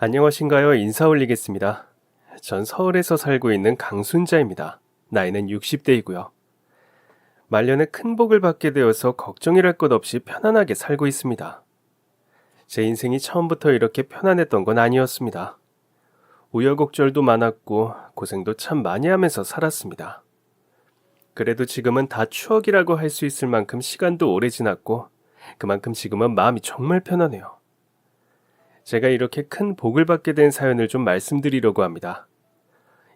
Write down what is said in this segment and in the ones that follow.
안녕하신가요? 인사 올리겠습니다. 전 서울에서 살고 있는 강순자입니다. 나이는 60대이고요. 말년에 큰 복을 받게 되어서 걱정이랄 것 없이 편안하게 살고 있습니다. 제 인생이 처음부터 이렇게 편안했던 건 아니었습니다. 우여곡절도 많았고 고생도 참 많이 하면서 살았습니다. 그래도 지금은 다 추억이라고 할 수 있을 만큼 시간도 오래 지났고 그만큼 지금은 마음이 정말 편하네요. 제가 이렇게 큰 복을 받게 된 사연을 좀 말씀드리려고 합니다.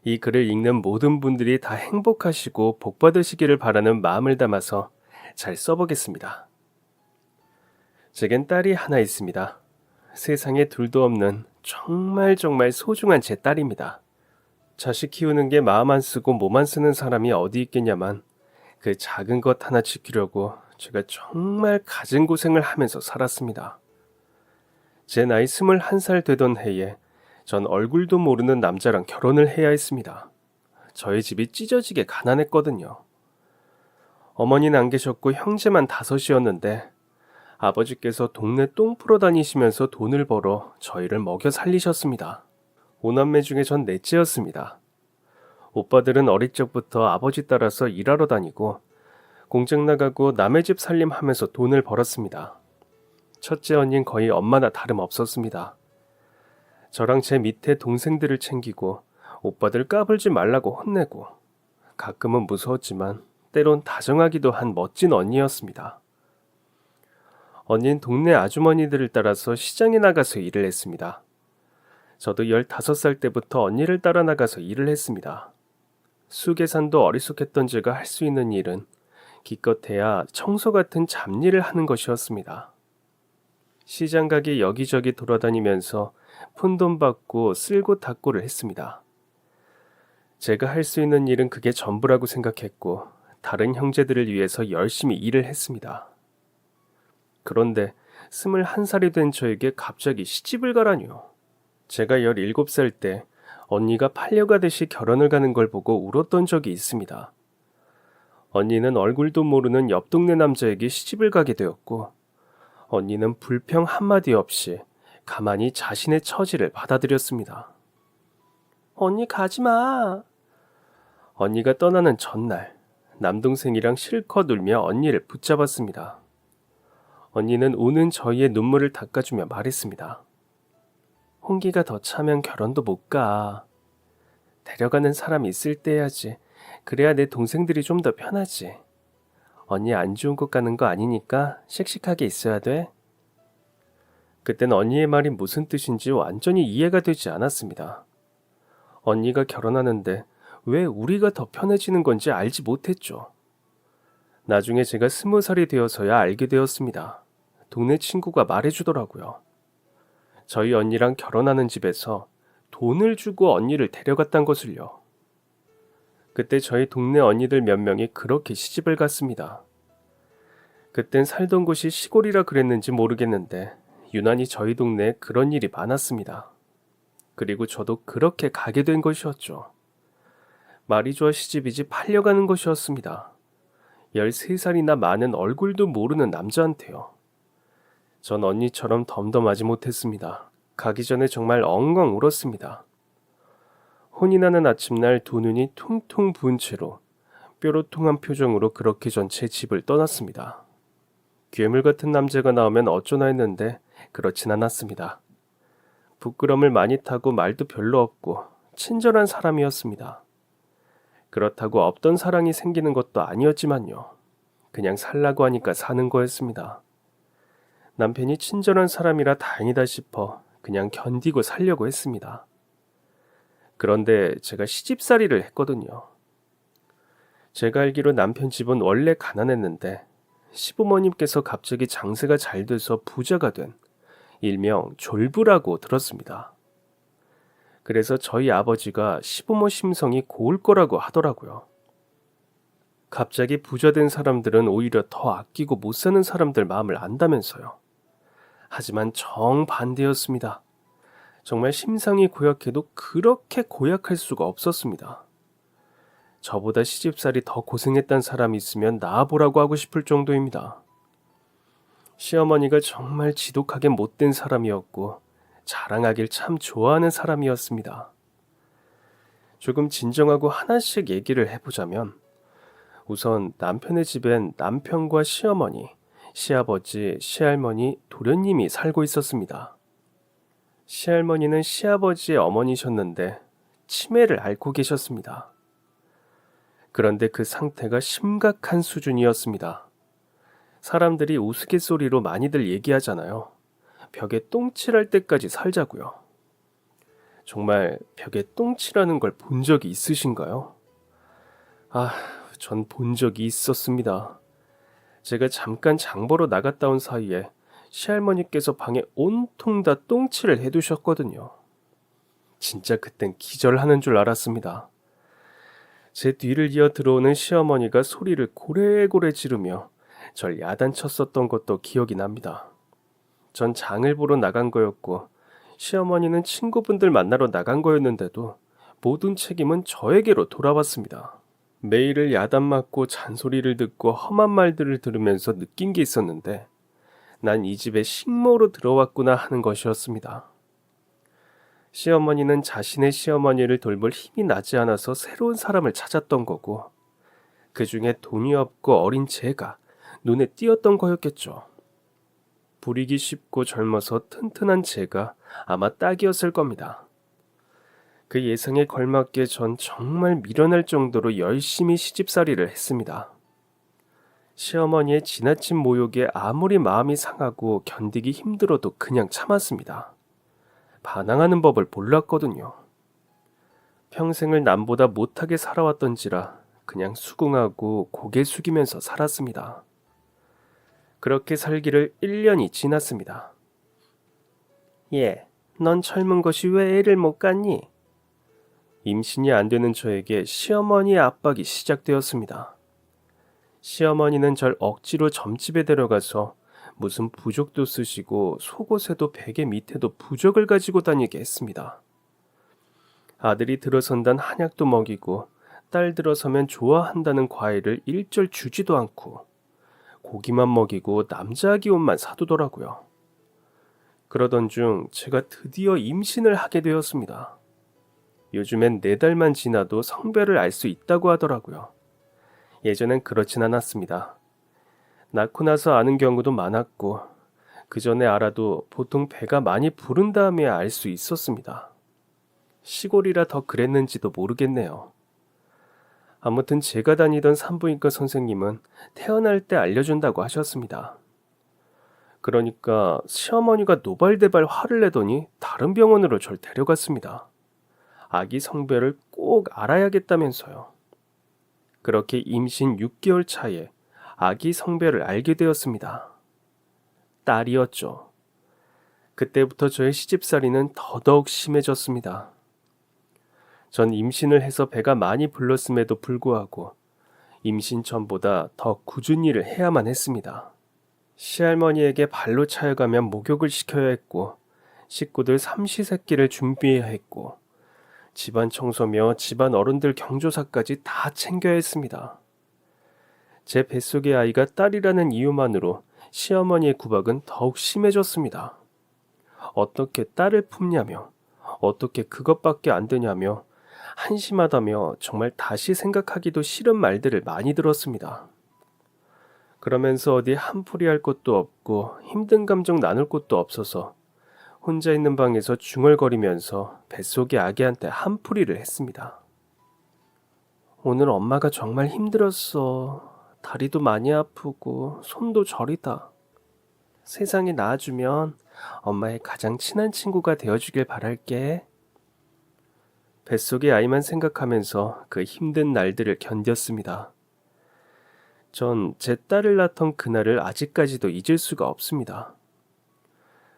이 글을 읽는 모든 분들이 다 행복하시고 복 받으시기를 바라는 마음을 담아서 잘 써보겠습니다. 제겐 딸이 하나 있습니다. 세상에 둘도 없는 정말 소중한 제 딸입니다. 자식 키우는 게 마음 안 쓰고 몸 안 쓰는 사람이 어디 있겠냐만 그 작은 것 하나 지키려고 제가 정말 갖은 고생을 하면서 살았습니다. 제 나이 21살 되던 해에 전 얼굴도 모르는 남자랑 결혼을 해야 했습니다. 저희 집이 찢어지게 가난했거든요. 어머니는 안 계셨고 형제만 5이었는데 아버지께서 동네 똥 풀어 다니시면서 돈을 벌어 저희를 먹여 살리셨습니다. 5남매 중에 전 넷째였습니다. 오빠들은 어릴 적부터 아버지 따라서 일하러 다니고 공장 나가고 남의 집 살림하면서 돈을 벌었습니다. 첫째 언니는 거의 엄마나 다름없었습니다. 저랑 제 밑에 동생들을 챙기고 오빠들 까불지 말라고 혼내고 가끔은 무서웠지만 때론 다정하기도 한 멋진 언니였습니다. 언니는 동네 아주머니들을 따라서 시장에 나가서 일을 했습니다. 저도 15살 때부터 언니를 따라 나가서 일을 했습니다. 수계산도 어리숙했던 제가 할 수 있는 일은 기껏해야 청소 같은 잡일을 하는 것이었습니다. 시장 가게 여기저기 돌아다니면서 푼돈 받고 쓸고 닦고를 했습니다. 제가 할 수 있는 일은 그게 전부라고 생각했고 다른 형제들을 위해서 열심히 일을 했습니다. 그런데 21살이 된 저에게 갑자기 시집을 가라뇨. 제가 17살 때 언니가 팔려가듯이 결혼을 가는 걸 보고 울었던 적이 있습니다. 언니는 얼굴도 모르는 옆 동네 남자에게 시집을 가게 되었고 언니는 불평 한마디 없이 가만히 자신의 처지를 받아들였습니다. 언니 가지마. 언니가 떠나는 전날 남동생이랑 실컷 울며 언니를 붙잡았습니다. 언니는 우는 저희의 눈물을 닦아주며 말했습니다. 홍기가 더 차면 결혼도 못 가. 데려가는 사람이 있을 때 해야지. 그래야 내 동생들이 좀 더 편하지. 언니 안 좋은 곳 가는 거 아니니까 씩씩하게 있어야 돼. 그땐 언니의 말이 무슨 뜻인지 완전히 이해가 되지 않았습니다. 언니가 결혼하는데 왜 우리가 더 편해지는 건지 알지 못했죠. 나중에 제가 20살이 되어서야 알게 되었습니다. 동네 친구가 말해주더라고요. 저희 언니랑 결혼하는 집에서 돈을 주고 언니를 데려갔단 것을요. 그때 저희 동네 언니들 몇 명이 그렇게 시집을 갔습니다. 그땐 살던 곳이 시골이라 그랬는지 모르겠는데 유난히 저희 동네에 그런 일이 많았습니다. 그리고 저도 그렇게 가게 된 것이었죠. 말이 좋아 시집이지 팔려가는 것이었습니다. 13살이나 많은 얼굴도 모르는 남자한테요. 전 언니처럼 덤덤하지 못했습니다. 가기 전에 정말 엉엉 울었습니다. 혼이 나는 아침날 두 눈이 퉁퉁 부은 채로 뾰로통한 표정으로 그렇게 전 제 집을 떠났습니다. 괴물 같은 남자가 나오면 어쩌나 했는데 그렇진 않았습니다. 부끄럼을 많이 타고 말도 별로 없고 친절한 사람이었습니다. 그렇다고 없던 사랑이 생기는 것도 아니었지만요. 그냥 살라고 하니까 사는 거였습니다. 남편이 친절한 사람이라 다행이다 싶어 그냥 견디고 살려고 했습니다. 그런데 제가 시집살이를 했거든요. 제가 알기로 남편 집은 원래 가난했는데 시부모님께서 갑자기 장세가 잘 돼서 부자가 된 일명 졸부라고 들었습니다. 그래서 저희 아버지가 시부모 심성이 고울 거라고 하더라고요. 갑자기 부자 된 사람들은 오히려 더 아끼고 못 사는 사람들 마음을 안다면서요. 하지만 정반대였습니다. 정말 심상이 고약해도 그렇게 고약할 수가 없었습니다. 저보다 시집살이 더 고생했단 사람이 있으면 낳아보라고 하고 싶을 정도입니다. 시어머니가 정말 지독하게 못된 사람이었고 자랑하길 참 좋아하는 사람이었습니다. 조금 진정하고 하나씩 얘기를 해보자면 우선 남편의 집엔 남편과 시어머니, 시아버지, 시할머니, 도련님이 살고 있었습니다. 시할머니는 시아버지의 어머니셨는데 치매를 앓고 계셨습니다. 그런데 그 상태가 심각한 수준이었습니다. 사람들이 우스갯소리로 많이들 얘기하잖아요. 벽에 똥칠할 때까지 살자고요. 정말 벽에 똥칠하는 걸 본 적이 있으신가요? 전 본 적이 있었습니다. 제가 잠깐 장 보러 나갔다 온 사이에 시할머니께서 방에 온통 다 똥칠을 해두셨거든요. 진짜 그땐 기절하는 줄 알았습니다. 제 뒤를 이어 들어오는 시어머니가 소리를 고래고래 지르며 절 야단쳤었던 것도 기억이 납니다. 전 장을 보러 나간 거였고 시어머니는 친구분들 만나러 나간 거였는데도 모든 책임은 저에게로 돌아왔습니다. 매일을 야단맞고 잔소리를 듣고 험한 말들을 들으면서 느낀 게 있었는데 난 이 집에 식모로 들어왔구나 하는 것이었습니다. 시어머니는 자신의 시어머니를 돌볼 힘이 나지 않아서 새로운 사람을 찾았던 거고 그 중에 돈이 없고 어린 제가 눈에 띄었던 거였겠죠. 부리기 쉽고 젊어서 튼튼한 제가 아마 딱이었을 겁니다. 그 예상에 걸맞게 전 정말 미련할 정도로 열심히 시집살이를 했습니다. 시어머니의 지나친 모욕에 아무리 마음이 상하고 견디기 힘들어도 그냥 참았습니다. 반항하는 법을 몰랐거든요. 평생을 남보다 못하게 살아왔던지라 그냥 수긍하고 고개 숙이면서 살았습니다. 그렇게 살기를 1년이 지났습니다. 넌 젊은 것이 왜 애를 못 갖니? 임신이 안 되는 저에게 시어머니의 압박이 시작되었습니다. 시어머니는 절 억지로 점집에 데려가서 무슨 부적도 쓰시고 속옷에도 베개 밑에도 부적을 가지고 다니게 했습니다. 아들이 들어선단 한약도 먹이고 딸 들어서면 좋아한다는 과일을 일절 주지도 않고 고기만 먹이고 남자아기 옷만 사두더라고요. 그러던 중 제가 드디어 임신을 하게 되었습니다. 요즘엔 4달만 지나도 성별을 알 수 있다고 하더라고요. 예전엔 그렇진 않았습니다. 낳고 나서 아는 경우도 많았고 그 전에 알아도 보통 배가 많이 부른 다음에 알 수 있었습니다. 시골이라 더 그랬는지도 모르겠네요. 아무튼 제가 다니던 산부인과 선생님은 태어날 때 알려준다고 하셨습니다. 그러니까 시어머니가 노발대발 화를 내더니 다른 병원으로 절 데려갔습니다. 아기 성별을 꼭 알아야겠다면서요. 그렇게 임신 6개월 차에 아기 성별을 알게 되었습니다. 딸이었죠. 그때부터 저의 시집살이는 더더욱 심해졌습니다. 전 임신을 해서 배가 많이 불렀음에도 불구하고 임신 전보다 더 굳은 일을 해야만 했습니다. 시할머니에게 발로 차여가며 목욕을 시켜야 했고 식구들 삼시세끼를 준비해야 했고 집안 청소며 집안 어른들 경조사까지 다 챙겨야 했습니다. 제 뱃속의 아이가 딸이라는 이유만으로 시어머니의 구박은 더욱 심해졌습니다. 어떻게 딸을 품냐며 어떻게 그것밖에 안 되냐며 한심하다며 정말 다시 생각하기도 싫은 말들을 많이 들었습니다. 그러면서 어디 한풀이 할 것도 없고 힘든 감정 나눌 것도 없어서 혼자 있는 방에서 중얼거리면서 뱃속의 아기한테 한풀이를 했습니다. 오늘 엄마가 정말 힘들었어. 다리도 많이 아프고 손도 저리다. 세상에 낳아주면 엄마의 가장 친한 친구가 되어주길 바랄게. 뱃속의 아이만 생각하면서 그 힘든 날들을 견뎠습니다. 전 제 딸을 낳던 그날을 아직까지도 잊을 수가 없습니다.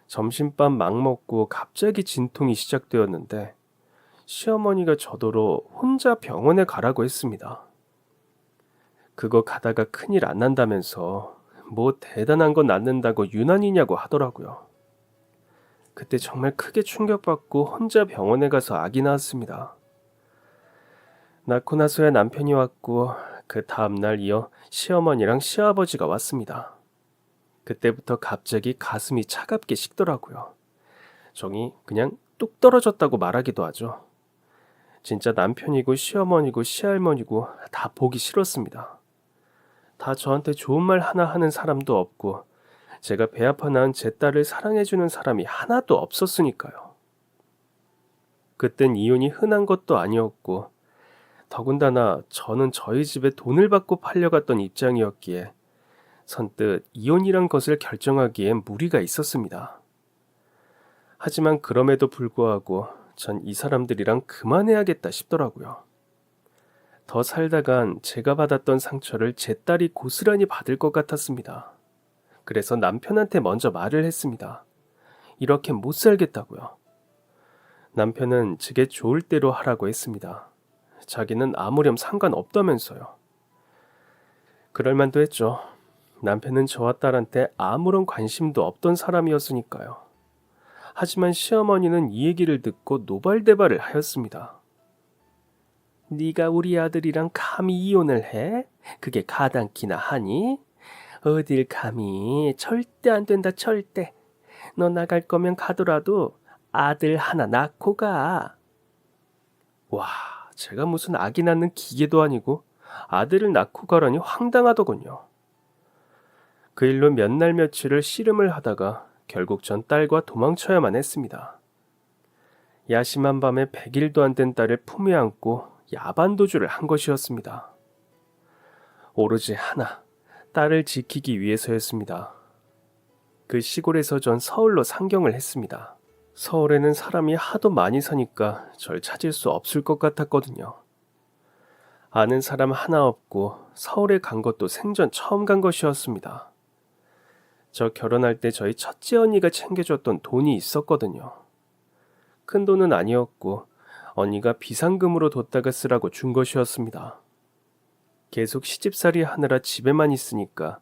점심밥 막 먹고 갑자기 진통이 시작되었는데 시어머니가 저더러 혼자 병원에 가라고 했습니다. 그거 가다가 큰일 안 난다면서 뭐 대단한 거 낳는다고 유난이냐고 하더라고요. 그때 정말 크게 충격받고 혼자 병원에 가서 아기 낳았습니다. 낳고 나서야 남편이 왔고 그 다음날 이어 시어머니랑 시아버지가 왔습니다. 그때부터 갑자기 가슴이 차갑게 식더라고요. 정이 그냥 뚝 떨어졌다고 말하기도 하죠. 진짜 남편이고 시어머니고 시할머니고 다 보기 싫었습니다. 다 저한테 좋은 말 하나 하는 사람도 없고 제가 배 아파 낳은 제 딸을 사랑해주는 사람이 하나도 없었으니까요. 그땐 이혼이 흔한 것도 아니었고 더군다나 저는 저희 집에 돈을 받고 팔려갔던 입장이었기에 선뜻 이혼이란 것을 결정하기엔 무리가 있었습니다. 하지만 그럼에도 불구하고 전 이 사람들이랑 그만해야겠다 싶더라고요. 더 살다간 제가 받았던 상처를 제 딸이 고스란히 받을 것 같았습니다. 그래서 남편한테 먼저 말을 했습니다. 이렇게 못 살겠다고요. 남편은 제게 좋을 대로 하라고 했습니다. 자기는 아무렴 상관없다면서요. 그럴만도 했죠. 남편은 저와 딸한테 아무런 관심도 없던 사람이었으니까요. 하지만 시어머니는 이 얘기를 듣고 노발대발을 하였습니다. 네가 우리 아들이랑 감히 이혼을 해? 그게 가당키나 하니? 어딜 감히. 절대 안 된다, 절대. 너 나갈 거면 가더라도 아들 하나 낳고 가. 와, 제가 무슨 아기 낳는 기계도 아니고 아들을 낳고 가라니 황당하더군요. 그 일로 몇 날 며칠을 씨름을 하다가 결국 전 딸과 도망쳐야만 했습니다. 야심한 밤에 100일도 안 된 딸을 품에 안고 야반도주를 한 것이었습니다. 오로지 하나, 딸을 지키기 위해서였습니다. 그 시골에서 전 서울로 상경을 했습니다. 서울에는 사람이 하도 많이 사니까 절 찾을 수 없을 것 같았거든요. 아는 사람 하나 없고 서울에 간 것도 생전 처음 간 것이었습니다. 저 결혼할 때 저희 첫째 언니가 챙겨줬던 돈이 있었거든요. 큰 돈은 아니었고 언니가 비상금으로 뒀다가 쓰라고 준 것이었습니다. 계속 시집살이 하느라 집에만 있으니까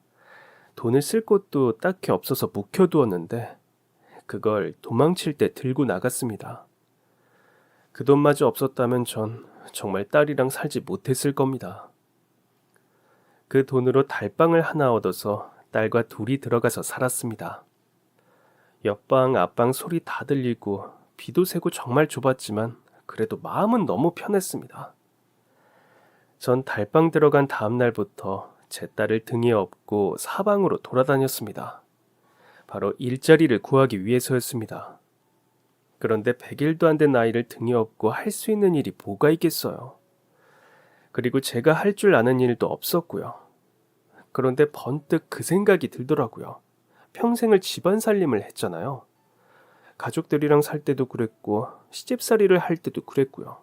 돈을 쓸 곳도 딱히 없어서 묵혀두었는데 그걸 도망칠 때 들고 나갔습니다. 그 돈마저 없었다면 전 정말 딸이랑 살지 못했을 겁니다. 그 돈으로 달방을 하나 얻어서 딸과 둘이 들어가서 살았습니다. 옆방 앞방 소리 다 들리고 비도 새고 정말 좁았지만 그래도 마음은 너무 편했습니다. 전 달방 들어간 다음 날부터 제 딸을 등에 업고 사방으로 돌아다녔습니다. 바로 일자리를 구하기 위해서였습니다. 그런데 100일도 안 된 아이를 등에 업고 할 수 있는 일이 뭐가 있겠어요. 그리고 제가 할 줄 아는 일도 없었고요. 그런데 번뜩 그 생각이 들더라고요. 평생을 집안 살림을 했잖아요. 가족들이랑 살 때도 그랬고 시집살이를 할 때도 그랬고요.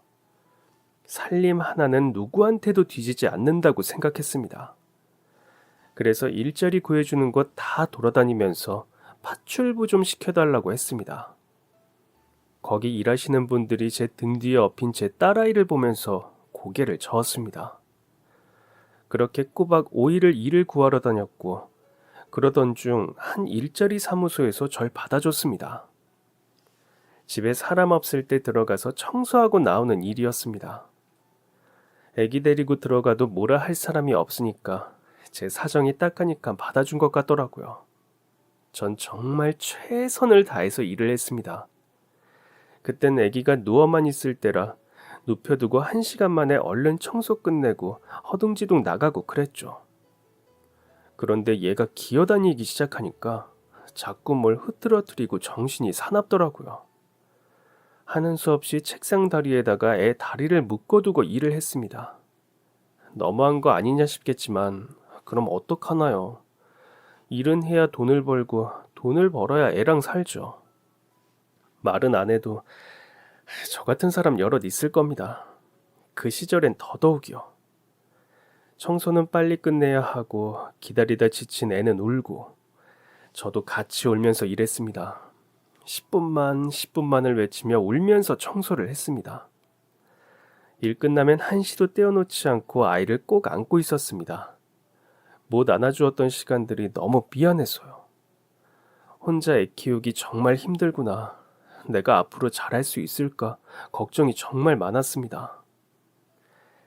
살림 하나는 누구한테도 뒤지지 않는다고 생각했습니다. 그래서 일자리 구해주는 곳 다 돌아다니면서 파출부 좀 시켜달라고 했습니다. 거기 일하시는 분들이 제 등 뒤에 엎인 제 딸아이를 보면서 고개를 저었습니다. 그렇게 꼬박 5일을 일을 구하러 다녔고 그러던 중 한 일자리 사무소에서 절 받아줬습니다. 집에 사람 없을 때 들어가서 청소하고 나오는 일이었습니다. 애기 데리고 들어가도 뭐라 할 사람이 없으니까 제 사정이 딱하니까 받아준 것 같더라고요. 전 정말 최선을 다해서 일을 했습니다. 그땐 애기가 누워만 있을 때라 눕혀두고 1시간 만에 얼른 청소 끝내고 허둥지둥 나가고 그랬죠. 그런데 얘가 기어다니기 시작하니까 자꾸 뭘 흐트러뜨리고 정신이 사납더라고요. 하는 수 없이 책상 다리에다가 애 다리를 묶어두고 일을 했습니다. 너무한 거 아니냐 싶겠지만 그럼 어떡하나요? 일은 해야 돈을 벌고 돈을 벌어야 애랑 살죠. 말은 안 해도 저 같은 사람 여럿 있을 겁니다. 그 시절엔 더더욱이요. 청소는 빨리 끝내야 하고 기다리다 지친 애는 울고 저도 같이 울면서 일했습니다. 10분만을 외치며 울면서 청소를 했습니다. 일 끝나면 한시도 떼어놓지 않고 아이를 꼭 안고 있었습니다. 못 안아주었던 시간들이 너무 미안해서요. 혼자 애 키우기 정말 힘들구나. 내가 앞으로 잘할 수 있을까 걱정이 정말 많았습니다.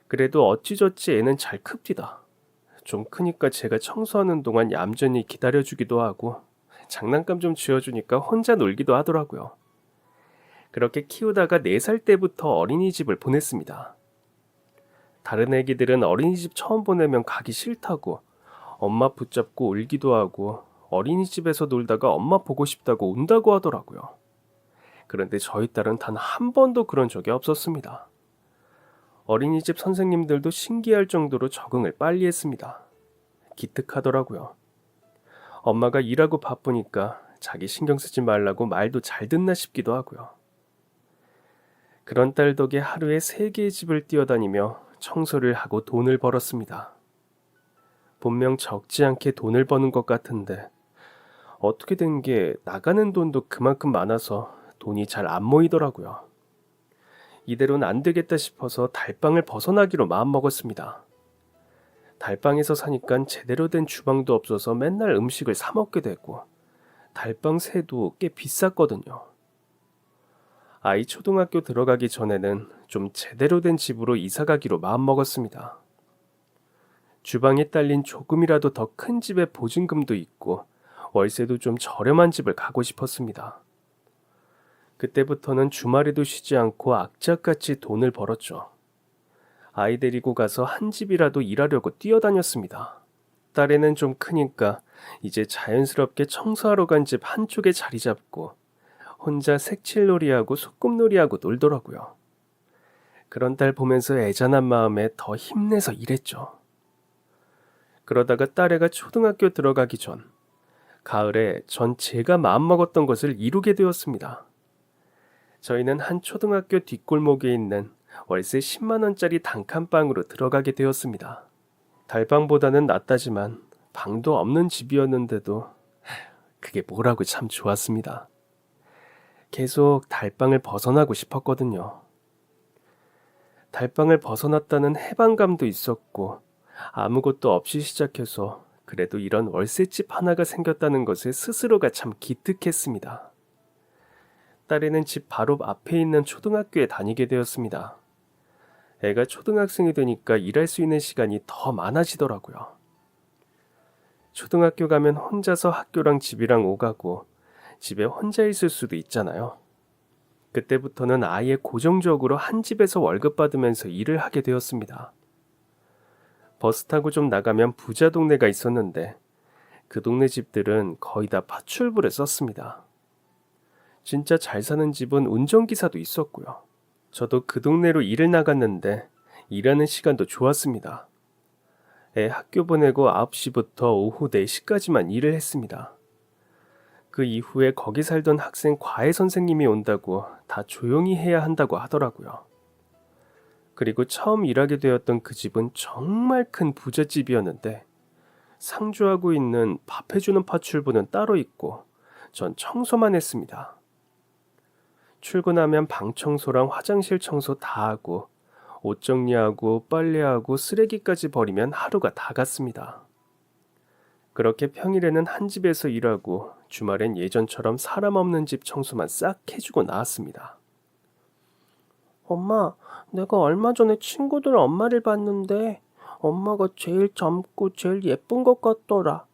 그래도 어찌저찌 애는 잘 큽디다. 좀 크니까 제가 청소하는 동안 얌전히 기다려주기도 하고 장난감 좀 쥐어주니까 혼자 놀기도 하더라고요. 그렇게 키우다가 4살 때부터 어린이집을 보냈습니다. 다른 애기들은 어린이집 처음 보내면 가기 싫다고 엄마 붙잡고 울기도 하고 어린이집에서 놀다가 엄마 보고 싶다고 운다고 하더라고요. 그런데 저희 딸은 단 한 번도 그런 적이 없었습니다. 어린이집 선생님들도 신기할 정도로 적응을 빨리 했습니다. 기특하더라고요. 엄마가 일하고 바쁘니까 자기 신경 쓰지 말라고 말도 잘 듣나 싶기도 하고요. 그런 딸 덕에 하루에 3개의 집을 뛰어다니며 청소를 하고 돈을 벌었습니다. 분명 적지 않게 돈을 버는 것 같은데 어떻게 된 게 나가는 돈도 그만큼 많아서 돈이 잘 안 모이더라고요. 이대로는 안 되겠다 싶어서 달방을 벗어나기로 마음먹었습니다. 달방에서 사니까 제대로 된 주방도 없어서 맨날 음식을 사 먹게 되고 달방 세도 꽤 비쌌거든요. 아이 초등학교 들어가기 전에는 좀 제대로 된 집으로 이사 가기로 마음먹었습니다. 주방에 딸린 조금이라도 더 큰 집에 보증금도 있고 월세도 좀 저렴한 집을 가고 싶었습니다. 그때부터는 주말에도 쉬지 않고 악착같이 돈을 벌었죠. 아이 데리고 가서 한 집이라도 일하려고 뛰어다녔습니다. 딸애는 좀 크니까 이제 자연스럽게 청소하러 간 집 한쪽에 자리 잡고 혼자 색칠놀이하고 소꿉놀이하고 놀더라고요. 그런 딸 보면서 애잔한 마음에 더 힘내서 일했죠. 그러다가 딸애가 초등학교 들어가기 전 가을에 전 제가 마음먹었던 것을 이루게 되었습니다. 저희는 한 초등학교 뒷골목에 있는 월세 10만 원짜리 단칸방으로 들어가게 되었습니다. 달방보다는 낫다지만 방도 없는 집이었는데도 그게 뭐라고 참 좋았습니다. 계속 달방을 벗어나고 싶었거든요. 달방을 벗어났다는 해방감도 있었고 아무것도 없이 시작해서 그래도 이런 월세집 하나가 생겼다는 것에 스스로가 참 기특했습니다. 딸애는 집 바로 앞에 있는 초등학교에 다니게 되었습니다. 애가 초등학생이 되니까 일할 수 있는 시간이 더 많아지더라고요. 초등학교 가면 혼자서 학교랑 집이랑 오가고 집에 혼자 있을 수도 있잖아요. 그때부터는 아예 고정적으로 한 집에서 월급 받으면서 일을 하게 되었습니다. 버스 타고 좀 나가면 부자 동네가 있었는데 그 동네 집들은 거의 다 파출부를 썼습니다. 진짜 잘 사는 집은 운전기사도 있었고요. 저도 그 동네로 일을 나갔는데 일하는 시간도 좋았습니다. 애 학교 보내고 9시부터 오후 4시까지만 일을 했습니다. 그 이후에 거기 살던 학생 과외 선생님이 온다고 다 조용히 해야 한다고 하더라고요. 그리고 처음 일하게 되었던 그 집은 정말 큰 부잣집이었는데 상주하고 있는 밥 해주는 파출부는 따로 있고 전 청소만 했습니다. 출근하면 방 청소랑 화장실 청소 다 하고 옷 정리하고 빨래하고 쓰레기까지 버리면 하루가 다 갔습니다. 그렇게 평일에는 한 집에서 일하고 주말엔 예전처럼 사람 없는 집 청소만 싹 해주고 나왔습니다. 엄마, 내가 얼마 전에 친구들 엄마를 봤는데 엄마가 제일 젊고 제일 예쁜 것 같더라.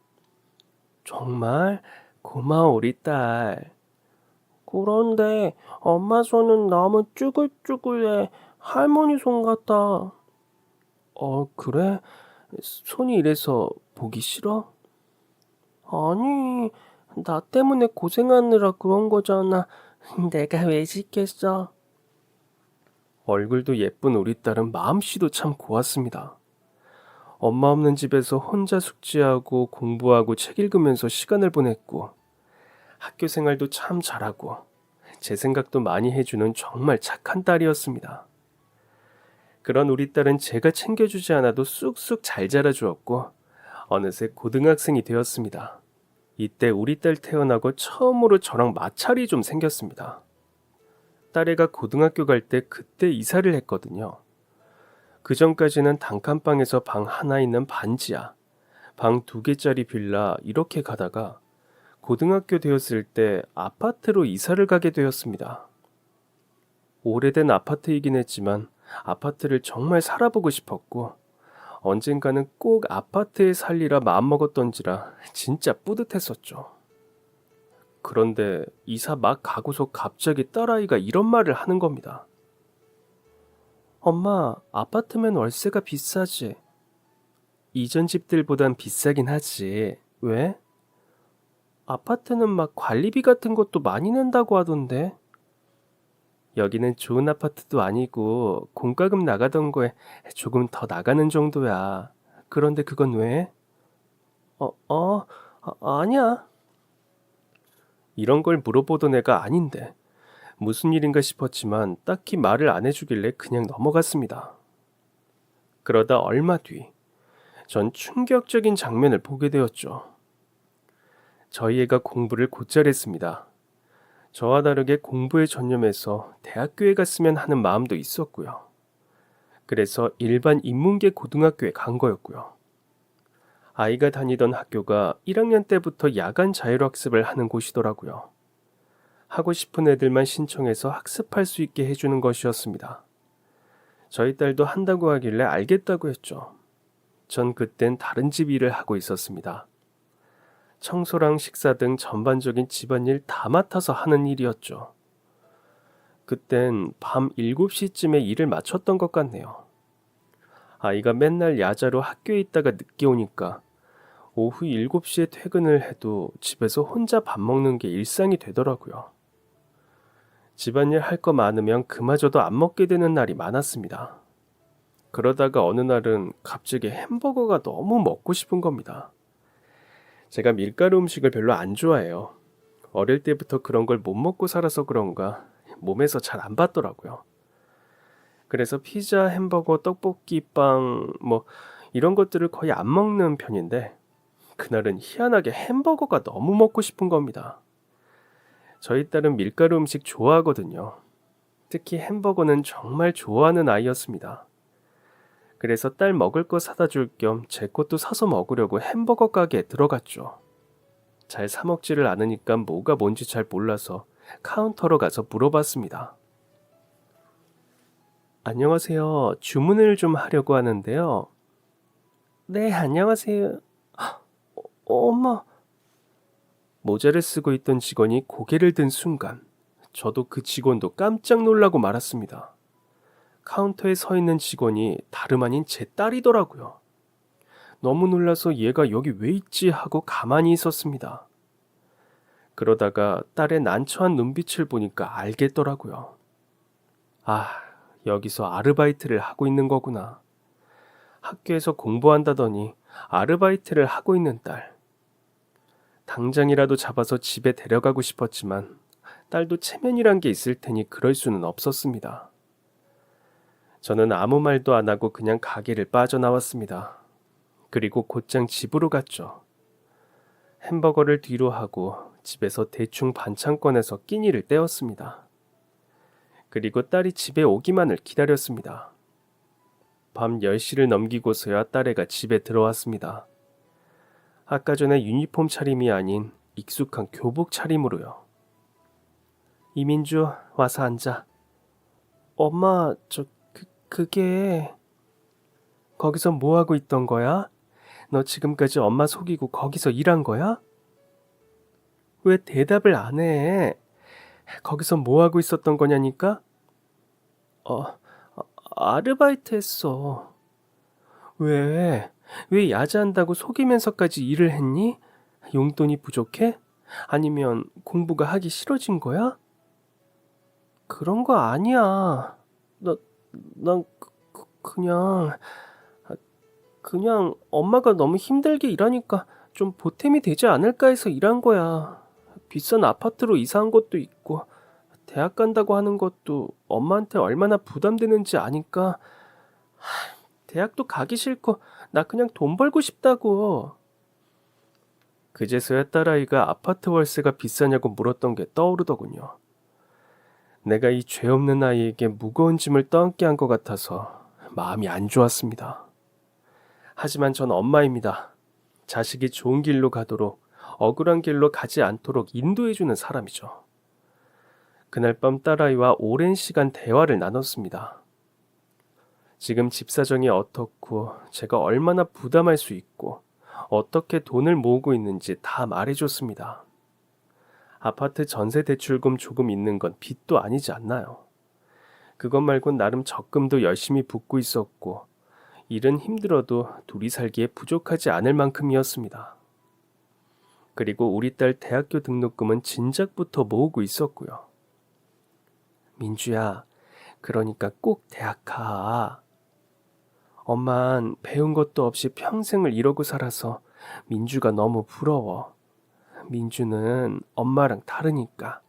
정말? 고마워 우리 딸. 그런데 엄마 손은 너무 쭈글쭈글해. 할머니 손 같아. 그래? 손이 이래서 보기 싫어? 아니, 나 때문에 고생하느라 그런 거잖아. 내가 왜 시켰어? 얼굴도 예쁜 우리 딸은 마음씨도 참 고왔습니다. 엄마 없는 집에서 혼자 숙제하고 공부하고 책 읽으면서 시간을 보냈고 학교 생활도 참 잘하고 제 생각도 많이 해주는 정말 착한 딸이었습니다. 그런 우리 딸은 제가 챙겨주지 않아도 쑥쑥 잘 자라주었고 어느새 고등학생이 되었습니다. 이때 우리 딸 태어나고 처음으로 저랑 마찰이 좀 생겼습니다. 딸애가 고등학교 갈 때 그때 이사를 했거든요. 그 전까지는 단칸방에서 방 하나 있는 반지하, 방 2개짜리 빌라 이렇게 가다가 고등학교 되었을 때 아파트로 이사를 가게 되었습니다. 오래된 아파트이긴 했지만 아파트를 정말 살아보고 싶었고 언젠가는 꼭 아파트에 살리라 마음먹었던지라 진짜 뿌듯했었죠. 그런데 이사 막 가고서 갑자기 딸아이가 이런 말을 하는 겁니다. 엄마, 아파트면 월세가 비싸지. 이전 집들보단 비싸긴 하지. 왜? 아파트는 막 관리비 같은 것도 많이 낸다고 하던데. 여기는 좋은 아파트도 아니고 공과금 나가던 거에 조금 더 나가는 정도야. 그런데 그건 왜? 아니야. 이런 걸 물어보던 애가 아닌데 무슨 일인가 싶었지만 딱히 말을 안 해주길래 그냥 넘어갔습니다. 그러다 얼마 뒤, 전 충격적인 장면을 보게 되었죠. 저희 애가 공부를 곧잘 했습니다. 저와 다르게 공부에 전념해서 대학교에 갔으면 하는 마음도 있었고요. 그래서 일반 인문계 고등학교에 간 거였고요. 아이가 다니던 학교가 1학년 때부터 야간 자율학습을 하는 곳이더라고요. 하고 싶은 애들만 신청해서 학습할 수 있게 해주는 것이었습니다. 저희 딸도 한다고 하길래 알겠다고 했죠. 전 그땐 다른 집 일을 하고 있었습니다. 청소랑 식사 등 전반적인 집안일 다 맡아서 하는 일이었죠. 그땐 밤 7시쯤에 일을 마쳤던 것 같네요. 아이가 맨날 야자로 학교에 있다가 늦게 오니까 오후 7시에 퇴근을 해도 집에서 혼자 밥 먹는 게 일상이 되더라고요. 집안일 할 거 많으면 그마저도 안 먹게 되는 날이 많았습니다. 그러다가 어느 날은 갑자기 햄버거가 너무 먹고 싶은 겁니다. 제가 밀가루 음식을 별로 안 좋아해요. 어릴 때부터 그런 걸 못 먹고 살아서 그런가 몸에서 잘 안 받더라고요. 그래서 피자, 햄버거, 떡볶이, 빵 이런 것들을 거의 안 먹는 편인데 그날은 희한하게 햄버거가 너무 먹고 싶은 겁니다. 저희 딸은 밀가루 음식 좋아하거든요. 특히 햄버거는 정말 좋아하는 아이였습니다. 그래서 딸 먹을 거 사다 줄 겸 제 것도 사서 먹으려고 햄버거 가게에 들어갔죠. 잘 사 먹지를 않으니까 뭐가 뭔지 잘 몰라서 카운터로 가서 물어봤습니다. 안녕하세요. 주문을 좀 하려고 하는데요. 네, 안녕하세요. 엄마. 모자를 쓰고 있던 직원이 고개를 든 순간 저도 그 직원도 깜짝 놀라고 말았습니다. 카운터에 서 있는 직원이 다름 아닌 제 딸이더라고요. 너무 놀라서 얘가 여기 왜 있지 하고 가만히 있었습니다. 그러다가 딸의 난처한 눈빛을 보니까 알겠더라고요. 아, 여기서 아르바이트를 하고 있는 거구나. 학교에서 공부한다더니 아르바이트를 하고 있는 딸. 당장이라도 잡아서 집에 데려가고 싶었지만 딸도 체면이란 게 있을 테니 그럴 수는 없었습니다. 저는 아무 말도 안 하고 그냥 가게를 빠져나왔습니다. 그리고 곧장 집으로 갔죠. 햄버거를 뒤로 하고 집에서 대충 반찬 꺼내서 끼니를 때웠습니다. 그리고 딸이 집에 오기만을 기다렸습니다. 밤 10시를 넘기고서야 딸애가 집에 들어왔습니다. 아까 전에 유니폼 차림이 아닌 익숙한 교복 차림으로요. 이민주, 와서 앉아. 엄마, 그게... 거기서 뭐 하고 있던 거야? 너 지금까지 엄마 속이고 거기서 일한 거야? 왜 대답을 안 해? 거기서 뭐 하고 있었던 거냐니까? 아르바이트 했어. 왜? 왜 야자한다고 속이면서까지 일을 했니? 용돈이 부족해? 아니면 공부가 하기 싫어진 거야? 그런 거 아니야. 난 그냥 엄마가 너무 힘들게 일하니까 좀 보탬이 되지 않을까 해서 일한 거야. 비싼 아파트로 이사한 것도 있고 대학 간다고 하는 것도 엄마한테 얼마나 부담되는지 아니까 대학도 가기 싫고 나 그냥 돈 벌고 싶다고. 그제서야 딸아이가 아파트 월세가 비싸냐고 물었던 게 떠오르더군요. 내가 이 죄 없는 아이에게 무거운 짐을 떠안게 한 것 같아서 마음이 안 좋았습니다. 하지만 전 엄마입니다. 자식이 좋은 길로 가도록 억울한 길로 가지 않도록 인도해주는 사람이죠. 그날 밤 딸아이와 오랜 시간 대화를 나눴습니다. 지금 집 사정이 어떻고 제가 얼마나 부담할 수 있고 어떻게 돈을 모으고 있는지 다 말해줬습니다. 아파트 전세 대출금 조금 있는 건 빚도 아니지 않나요? 그것 말곤 나름 적금도 열심히 붓고 있었고, 일은 힘들어도 둘이 살기에 부족하지 않을 만큼이었습니다. 그리고 우리 딸 대학교 등록금은 진작부터 모으고 있었고요. 민주야, 그러니까 꼭 대학 가. 엄만 배운 것도 없이 평생을 이러고 살아서 민주가 너무 부러워. 민주는 엄마랑 다르니까.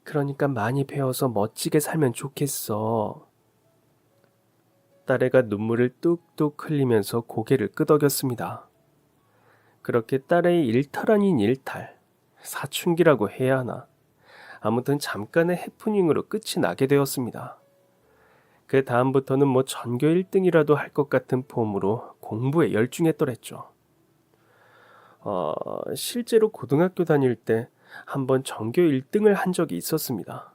그러니까 많이 배워서 멋지게 살면 좋겠어. 딸애가 눈물을 뚝뚝 흘리면서 고개를 끄덕였습니다. 그렇게 딸의 일탈 아닌 일탈, 사춘기라고 해야 하나. 아무튼 잠깐의 해프닝으로 끝이 나게 되었습니다. 그 다음부터는 뭐 전교 1등이라도 할 것 같은 폼으로 공부에 열중했더랬죠. 실제로 고등학교 다닐 때 한번 전교 1등을 한 적이 있었습니다.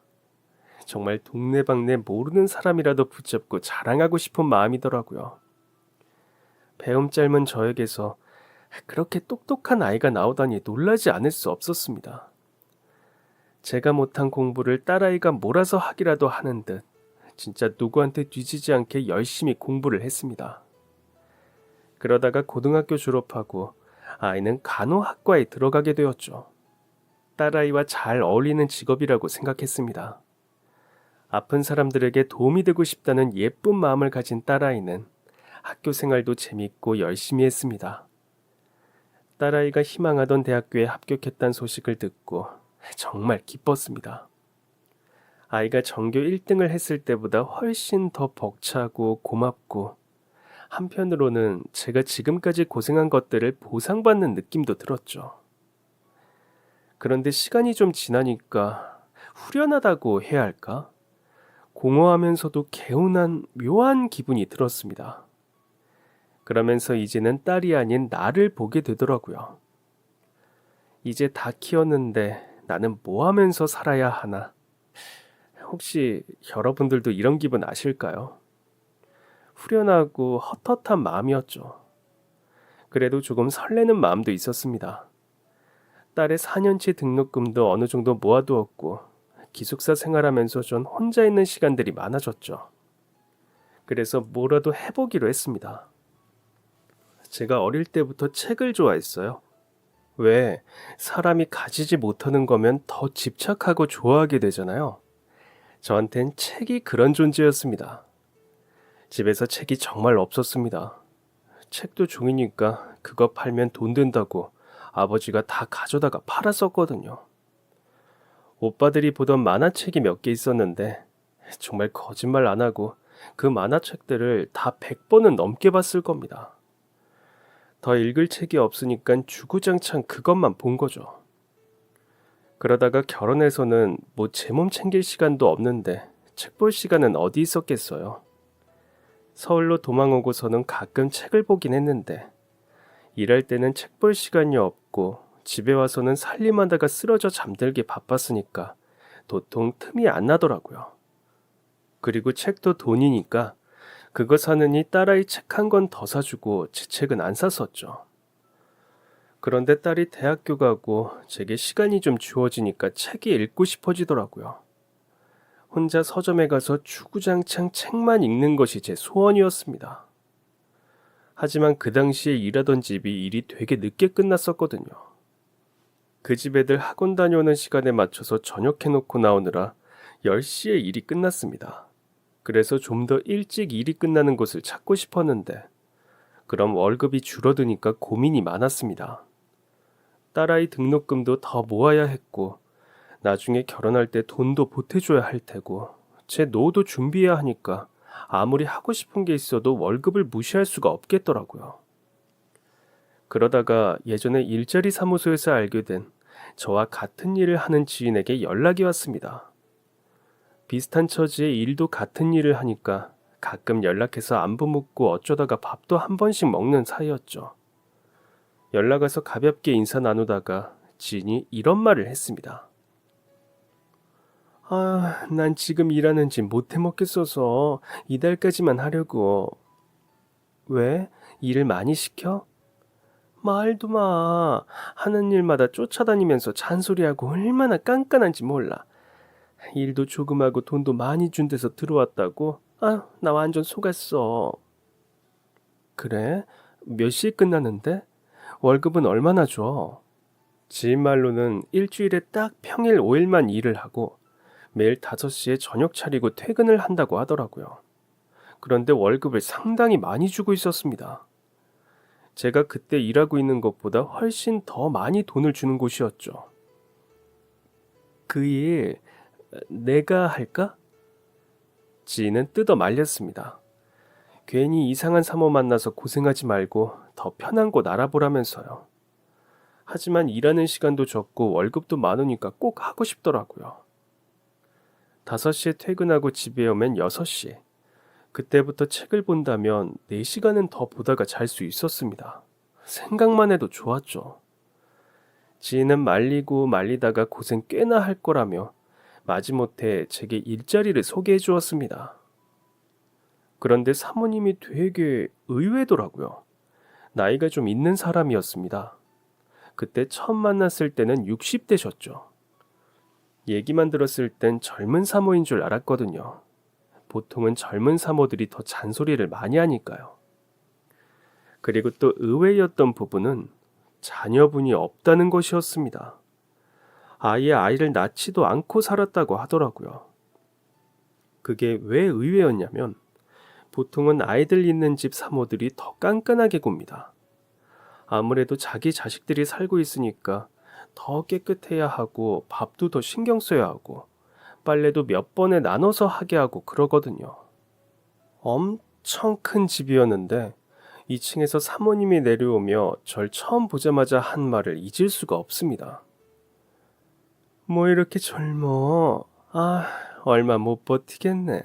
정말 동네방네 모르는 사람이라도 붙잡고 자랑하고 싶은 마음이더라고요. 배움 짧은 저에게서 그렇게 똑똑한 아이가 나오다니 놀라지 않을 수 없었습니다. 제가 못한 공부를 딸아이가 몰아서 하기라도 하는 듯 진짜 누구한테 뒤지지 않게 열심히 공부를 했습니다. 그러다가 고등학교 졸업하고 아이는 간호학과에 들어가게 되었죠. 딸아이와 잘 어울리는 직업이라고 생각했습니다. 아픈 사람들에게 도움이 되고 싶다는 예쁜 마음을 가진 딸아이는 학교 생활도 재밌고 열심히 했습니다. 딸아이가 희망하던 대학교에 합격했다는 소식을 듣고 정말 기뻤습니다. 아이가 전교 1등을 했을 때보다 훨씬 더 벅차고 고맙고, 한편으로는 제가 지금까지 고생한 것들을 보상받는 느낌도 들었죠. 그런데 시간이 좀 지나니까 후련하다고 해야 할까? 공허하면서도 개운한 묘한 기분이 들었습니다. 그러면서 이제는 딸이 아닌 나를 보게 되더라고요. 이제 다 키웠는데 나는 뭐 하면서 살아야 하나? 혹시 여러분들도 이런 기분 아실까요? 후련하고 헛헛한 마음이었죠. 그래도 조금 설레는 마음도 있었습니다. 딸의 4년치 등록금도 어느 정도 모아두었고, 기숙사 생활하면서 전 혼자 있는 시간들이 많아졌죠. 그래서 뭐라도 해보기로 했습니다. 제가 어릴 때부터 책을 좋아했어요. 왜? 사람이 가지지 못하는 거면 더 집착하고 좋아하게 되잖아요. 저한텐 책이 그런 존재였습니다. 집에서 책이 정말 없었습니다. 책도 종이니까 그거 팔면 돈 된다고 아버지가 다 가져다가 팔았었거든요. 오빠들이 보던 만화책이 몇 개 있었는데 정말 거짓말 안 하고 그 만화책들을 다 100번은 넘게 봤을 겁니다. 더 읽을 책이 없으니까 주구장창 그것만 본 거죠. 그러다가 결혼해서는 뭐 제 몸 챙길 시간도 없는데 책 볼 시간은 어디 있었겠어요. 서울로 도망 오고서는 가끔 책을 보긴 했는데 일할 때는 책 볼 시간이 없고 집에 와서는 살림하다가 쓰러져 잠들기 바빴으니까 도통 틈이 안 나더라고요. 그리고 책도 돈이니까 그거 사느니 딸아이 책 한 권 더 사주고 제 책은 안 샀었죠. 그런데 딸이 대학교 가고 제게 시간이 좀 주어지니까 책이 읽고 싶어지더라고요. 혼자 서점에 가서 주구장창 책만 읽는 것이 제 소원이었습니다. 하지만 그 당시에 일하던 집이 일이 되게 늦게 끝났었거든요. 그 집 애들 학원 다녀오는 시간에 맞춰서 저녁해놓고 나오느라 10시에 일이 끝났습니다. 그래서 좀 더 일찍 일이 끝나는 곳을 찾고 싶었는데 그럼 월급이 줄어드니까 고민이 많았습니다. 딸아이 등록금도 더 모아야 했고 나중에 결혼할 때 돈도 보태줘야 할 테고 제 노후도 준비해야 하니까 아무리 하고 싶은 게 있어도 월급을 무시할 수가 없겠더라고요. 그러다가 예전에 일자리 사무소에서 알게 된 저와 같은 일을 하는 지인에게 연락이 왔습니다. 비슷한 처지의 일도 같은 일을 하니까 가끔 연락해서 안부 묻고 어쩌다가 밥도 한 번씩 먹는 사이였죠. 연락 와서 가볍게 인사 나누다가 지인이 이런 말을 했습니다. 난 지금 일하는지 못 해먹겠어서 이달까지만 하려고. 왜? 일을 많이 시켜? 말도 마. 하는 일마다 쫓아다니면서 잔소리하고 얼마나 깐깐한지 몰라. 일도 조금 하고 돈도 많이 준 데서 들어왔다고? 아, 나 완전 속았어. 그래? 몇 시에 끝나는데? 월급은 얼마나 줘? 지인 말로는 일주일에 딱 평일 5일만 일을 하고 매일 5시에 저녁 차리고 퇴근을 한다고 하더라고요. 그런데 월급을 상당히 많이 주고 있었습니다. 제가 그때 일하고 있는 것보다 훨씬 더 많이 돈을 주는 곳이었죠. 그 일 내가 할까? 지인은 뜯어 말렸습니다. 괜히 이상한 사모 만나서 고생하지 말고 더 편한 곳 알아보라면서요. 하지만 일하는 시간도 적고 월급도 많으니까 꼭 하고 싶더라고요. 5시에 퇴근하고 집에 오면 6시. 그때부터 책을 본다면 4시간은 더 보다가 잘 수 있었습니다. 생각만 해도 좋았죠. 지인은 말리고 말리다가 고생 꽤나 할 거라며 마지못해 제게 일자리를 소개해 주었습니다. 그런데 사모님이 되게 의외더라고요. 나이가 좀 있는 사람이었습니다. 그때 처음 만났을 때는 60대셨죠. 얘기만 들었을 땐 젊은 사모인 줄 알았거든요. 보통은 젊은 사모들이 더 잔소리를 많이 하니까요. 그리고 또 의외였던 부분은 자녀분이 없다는 것이었습니다. 아예 아이를 낳지도 않고 살았다고 하더라고요. 그게 왜 의외였냐면 보통은 아이들 있는 집 사모들이 더 깐깐하게 굽니다. 아무래도 자기 자식들이 살고 있으니까 더 깨끗해야 하고 밥도 더 신경 써야 하고 빨래도 몇 번에 나눠서 하게 하고 그러거든요. 엄청 큰 집이었는데 2층에서 사모님이 내려오며 절 처음 보자마자 한 말을 잊을 수가 없습니다. 뭐 이렇게 젊어? 아, 얼마 못 버티겠네.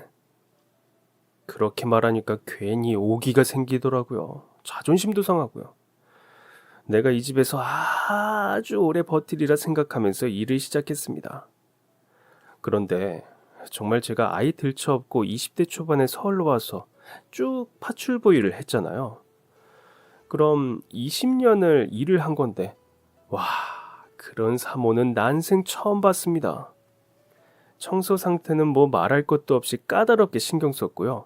그렇게 말하니까 괜히 오기가 생기더라고요. 자존심도 상하고요. 내가 이 집에서 아주 오래 버티리라 생각하면서 일을 시작했습니다. 그런데 정말 제가 아이 들쳐업고 20대 초반에 서울로 와서 쭉 파출보이를 했잖아요. 그럼 20년을 일을 한 건데 와, 그런 사모는 난생 처음 봤습니다. 청소 상태는 뭐 말할 것도 없이 까다롭게 신경 썼고요.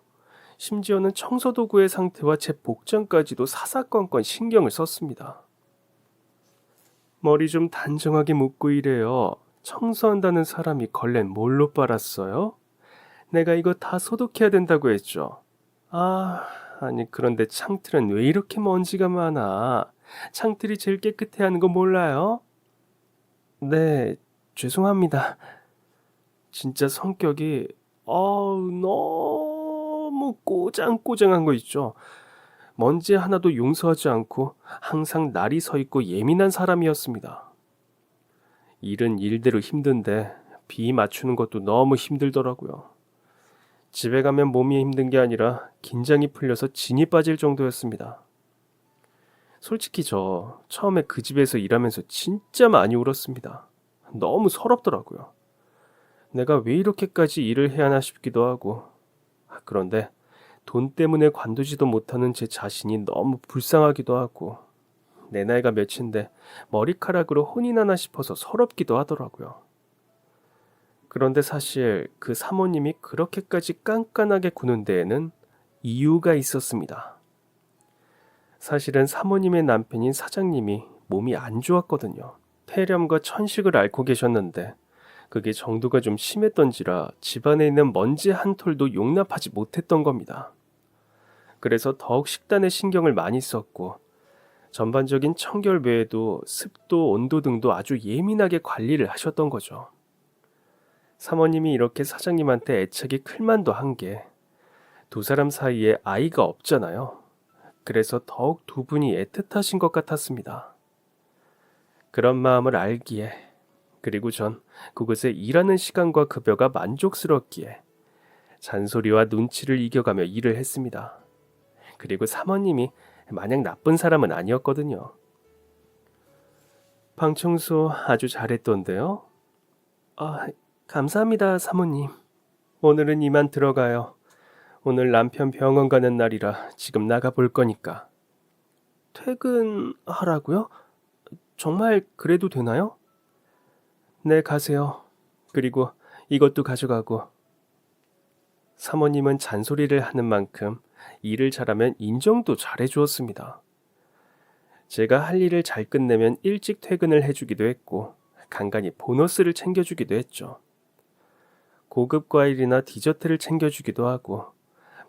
심지어는 청소도구의 상태와 제 복장까지도 사사건건 신경을 썼습니다. 머리 좀 단정하게 묶고 이래요. 청소한다는 사람이 걸렌 뭘로 빨았어요? 내가 이거 다 소독해야 된다고 했죠. 아니 그런데 창틀은 왜 이렇게 먼지가 많아? 창틀이 제일 깨끗해야 하는 거 몰라요? 네, 죄송합니다. 진짜 성격이 너무 꼬장꼬장한 거 있죠. 먼지 하나도 용서하지 않고 항상 날이 서 있고 예민한 사람이었습니다. 일은 일대로 힘든데 비 맞추는 것도 너무 힘들더라고요. 집에 가면 몸이 힘든 게 아니라 긴장이 풀려서 진이 빠질 정도였습니다. 솔직히 저 처음에 그 집에서 일하면서 진짜 많이 울었습니다. 너무 서럽더라고요. 내가 왜 이렇게까지 일을 해야 하나 싶기도 하고, 그런데 돈 때문에 관두지도 못하는 제 자신이 너무 불쌍하기도 하고, 내 나이가 몇인데 머리카락으로 혼이 나나 싶어서 서럽기도 하더라고요. 그런데 사실 그 사모님이 그렇게까지 깐깐하게 구는 데에는 이유가 있었습니다. 사실은 사모님의 남편인 사장님이 몸이 안 좋았거든요. 폐렴과 천식을 앓고 계셨는데 그게 정도가 좀 심했던지라 집안에 있는 먼지 한 톨도 용납하지 못했던 겁니다. 그래서 더욱 식단에 신경을 많이 썼고 전반적인 청결 외에도 습도, 온도 등도 아주 예민하게 관리를 하셨던 거죠. 사모님이 이렇게 사장님한테 애착이 클만도 한 게 두 사람 사이에 아이가 없잖아요. 그래서 더욱 두 분이 애틋하신 것 같았습니다. 그런 마음을 알기에, 그리고 전 그곳에 일하는 시간과 급여가 만족스럽기에 잔소리와 눈치를 이겨가며 일을 했습니다. 그리고 사모님이 마냥 나쁜 사람은 아니었거든요. 방 청소 아주 잘했던데요? 감사합니다, 사모님. 오늘은 이만 들어가요. 오늘 남편 병원 가는 날이라 지금 나가 볼 거니까. 퇴근하라고요? 정말 그래도 되나요? 네, 가세요. 그리고 이것도 가져가고. 사모님은 잔소리를 하는 만큼 일을 잘하면 인정도 잘해 주었습니다. 제가 할 일을 잘 끝내면 일찍 퇴근을 해주기도 했고, 간간히 보너스를 챙겨주기도 했죠. 고급 과일이나 디저트를 챙겨주기도 하고,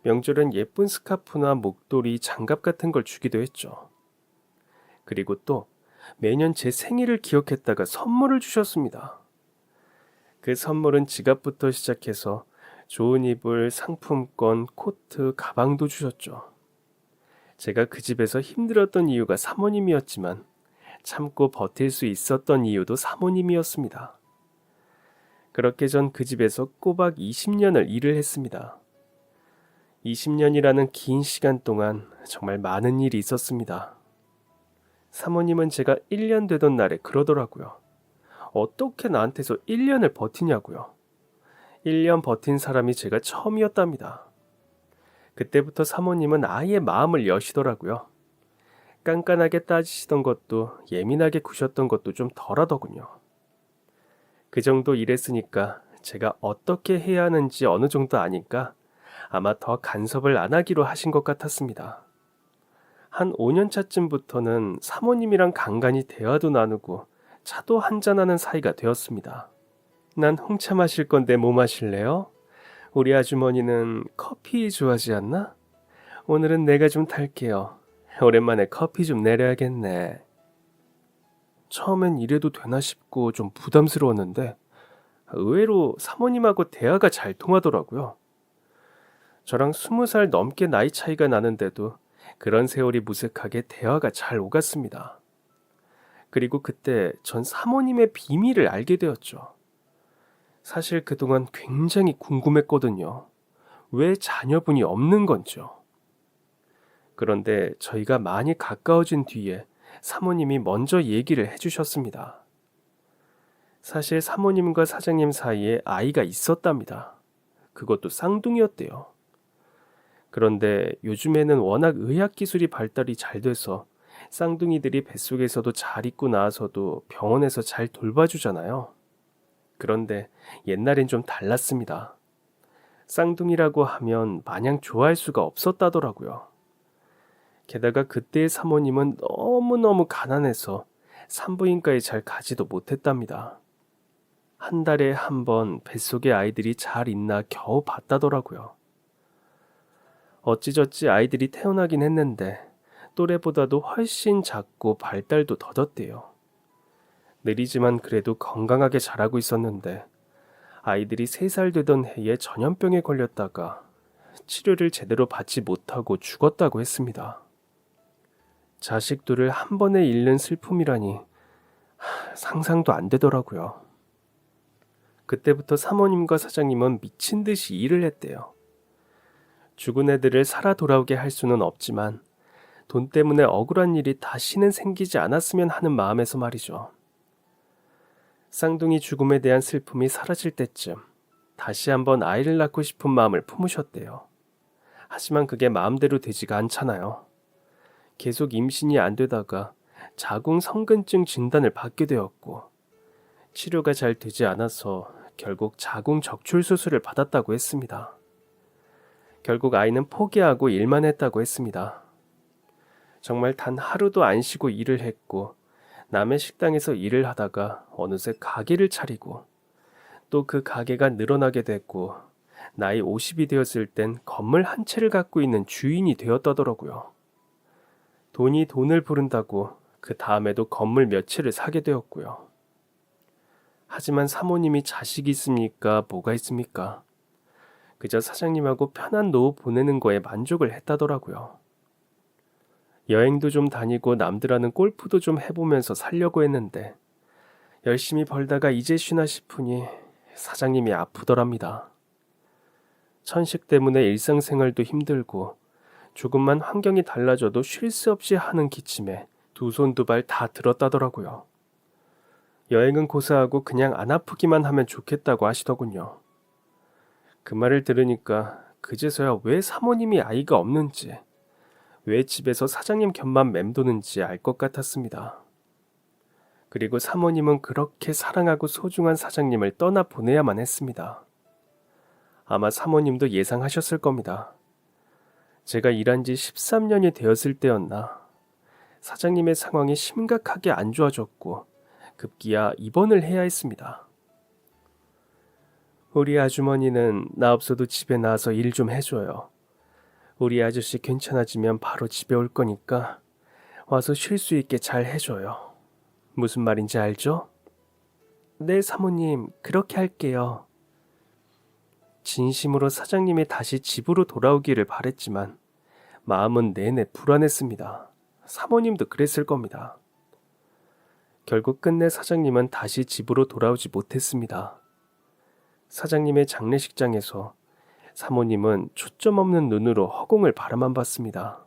명절엔 예쁜 스카프나 목도리, 장갑 같은 걸 주기도 했죠. 그리고 또 매년 제 생일을 기억했다가 선물을 주셨습니다. 그 선물은 지갑부터 시작해서 좋은 이불, 상품권, 코트, 가방도 주셨죠. 제가 그 집에서 힘들었던 이유가 사모님이었지만 참고 버틸 수 있었던 이유도 사모님이었습니다. 그렇게 전 그 집에서 꼬박 20년을 일을 했습니다. 20년이라는 긴 시간 동안 정말 많은 일이 있었습니다. 사모님은 제가 1년 되던 날에 그러더라고요. 어떻게 나한테서 1년을 버티냐고요. 1년 버틴 사람이 제가 처음이었답니다. 그때부터 사모님은 아예 마음을 여시더라고요. 깐깐하게 따지시던 것도 예민하게 구셨던 것도 좀 덜하더군요. 그 정도 일했으니까 제가 어떻게 해야 하는지 어느 정도 아니까 아마 더 간섭을 안 하기로 하신 것 같았습니다. 한 5년 차쯤부터는 사모님이랑 간간히 대화도 나누고 차도 한잔하는 사이가 되었습니다. 난 홍차 마실 건데 뭐 마실래요? 우리 아주머니는 커피 좋아하지 않나? 오늘은 내가 좀 탈게요. 오랜만에 커피 좀 내려야겠네. 처음엔 이래도 되나 싶고 좀 부담스러웠는데 의외로 사모님하고 대화가 잘 통하더라고요. 저랑 20살 넘게 나이 차이가 나는데도 그런 세월이 무색하게 대화가 잘 오갔습니다. 그리고 그때 전 사모님의 비밀을 알게 되었죠. 사실 그동안 굉장히 궁금했거든요. 왜 자녀분이 없는 건지요. 그런데 저희가 많이 가까워진 뒤에 사모님이 먼저 얘기를 해주셨습니다. 사실 사모님과 사장님 사이에 아이가 있었답니다. 그것도 쌍둥이였대요. 그런데 요즘에는 워낙 의학 기술이 발달이 잘 돼서 쌍둥이들이 뱃속에서도 잘 있고 나와서도 병원에서 잘 돌봐주잖아요. 그런데 옛날엔 좀 달랐습니다. 쌍둥이라고 하면 마냥 좋아할 수가 없었다더라고요. 게다가 그때의 사모님은 너무너무 가난해서 산부인과에 잘 가지도 못했답니다. 한 달에 한 번 뱃속에 아이들이 잘 있나 겨우 봤다더라고요. 어찌저찌 아이들이 태어나긴 했는데 또래보다도 훨씬 작고 발달도 더뎠대요. 느리지만 그래도 건강하게 자라고 있었는데 아이들이 3살 되던 해에 전염병에 걸렸다가 치료를 제대로 받지 못하고 죽었다고 했습니다. 자식들을 한 번에 잃는 슬픔이라니 상상도 안 되더라고요. 그때부터 사모님과 사장님은 미친 듯이 일을 했대요. 죽은 애들을 살아 돌아오게 할 수는 없지만 돈 때문에 억울한 일이 다시는 생기지 않았으면 하는 마음에서 말이죠. 쌍둥이 죽음에 대한 슬픔이 사라질 때쯤 다시 한번 아이를 낳고 싶은 마음을 품으셨대요. 하지만 그게 마음대로 되지가 않잖아요. 계속 임신이 안 되다가 자궁 성근증 진단을 받게 되었고 치료가 잘 되지 않아서 결국 자궁 적출 수술을 받았다고 했습니다. 결국 아이는 포기하고 일만 했다고 했습니다. 정말 단 하루도 안 쉬고 일을 했고 남의 식당에서 일을 하다가 어느새 가게를 차리고 또 그 가게가 늘어나게 됐고 나이 50이 되었을 땐 건물 한 채를 갖고 있는 주인이 되었다더라고요. 돈이 돈을 부른다고 그 다음에도 건물 몇 채를 사게 되었고요. 하지만 사모님이 자식이 있습니까? 뭐가 있습니까? 그저 사장님하고 편한 노후 보내는 거에 만족을 했다더라고요. 여행도 좀 다니고 남들하는 골프도 좀 해보면서 살려고 했는데 열심히 벌다가 이제 쉬나 싶으니 사장님이 아프더랍니다. 천식 때문에 일상생활도 힘들고 조금만 환경이 달라져도 쉴 새 없이 하는 기침에 두 손 두 발 다 들었다더라고요. 여행은 고사하고 그냥 안 아프기만 하면 좋겠다고 하시더군요. 그 말을 들으니까 그제서야 왜 사모님이 아이가 없는지, 왜 집에서 사장님 곁만 맴도는지 알 것 같았습니다. 그리고 사모님은 그렇게 사랑하고 소중한 사장님을 떠나 보내야만 했습니다. 아마 사모님도 예상하셨을 겁니다. 제가 일한 지 13년이 되었을 때였나. 사장님의 상황이 심각하게 안 좋아졌고 급기야 입원을 해야 했습니다. 우리 아주머니는 나 없어도 집에 나와서 일 좀 해줘요. 우리 아저씨 괜찮아지면 바로 집에 올 거니까 와서 쉴 수 있게 잘 해줘요. 무슨 말인지 알죠? 네, 사모님, 그렇게 할게요. 진심으로 사장님이 다시 집으로 돌아오기를 바랬지만 마음은 내내 불안했습니다. 사모님도 그랬을 겁니다. 결국 끝내 사장님은 다시 집으로 돌아오지 못했습니다. 사장님의 장례식장에서 사모님은 초점 없는 눈으로 허공을 바라만 봤습니다.